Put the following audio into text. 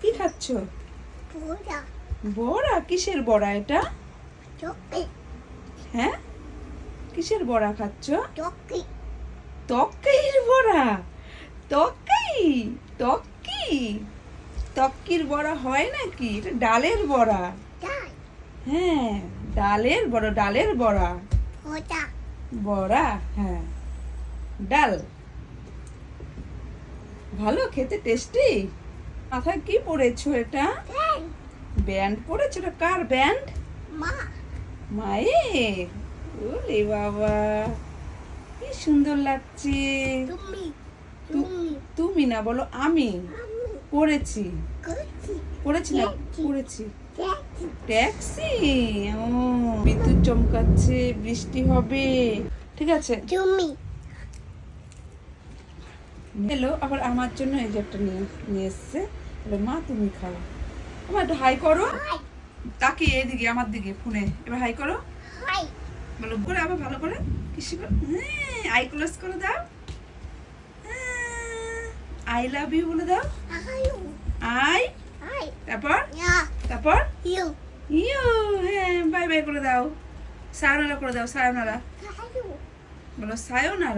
কি খাচ্ছ? বড়া বড়া? কিসের বড়া এটা? চকি হ্যাঁ, কিসের বড়া খাচ্ছ? চকি তক্কির বড়া? তক্কি? তক্কি? তক্কির বড়া হয় নাকি? এটা ডালের বড়া। ডাল হ্যাঁ, ডালের বড়া, ডালের বড়া। ওটা বড়া, হ্যাঁ, ডাল। ভালো খেতে, টেস্টি। মাথায় কি পরেছো এটা? ব্যান ব্যান্ড পরেছো? এটা কার ব্যান্ড? মা মায়ের? ওরে বাবা, কি সুন্দর লাগছে। তুমি তু- তুমি তুমি না, বলো আমি আমি পড়েছি। করছি পড়েছি না? ট্যাক্সি। পড়েছি। Taxi taxi? ও, বিদ্যুৎ চমকাচ্ছে, বৃষ্টি হবে। ঠিক আছে, তুমি এলো আবার আমার জন্য এই যে একটা নিয়ে নিয়ে এসছে। তাহলে মা তুমি খাও। আমার একটু হাই করো, হাই তাকিয়ে এদিকে আমার দিকে ফোনে। এবার হাই করো, হাই বলো করে, আবার ভালো করে কিসি করে, হ্যাঁ, আই ক্লোজ করে দাও। আই লাভ ইউ বলে দাও। আয়ু আই, হাই তারপর ইয়া তারপর ইউ ইউ, হ্যাঁ, বাই বাই করে দাও। সায়োনারা করে দাও, সায়োনারা আয়ু বলো, সায়োনারা।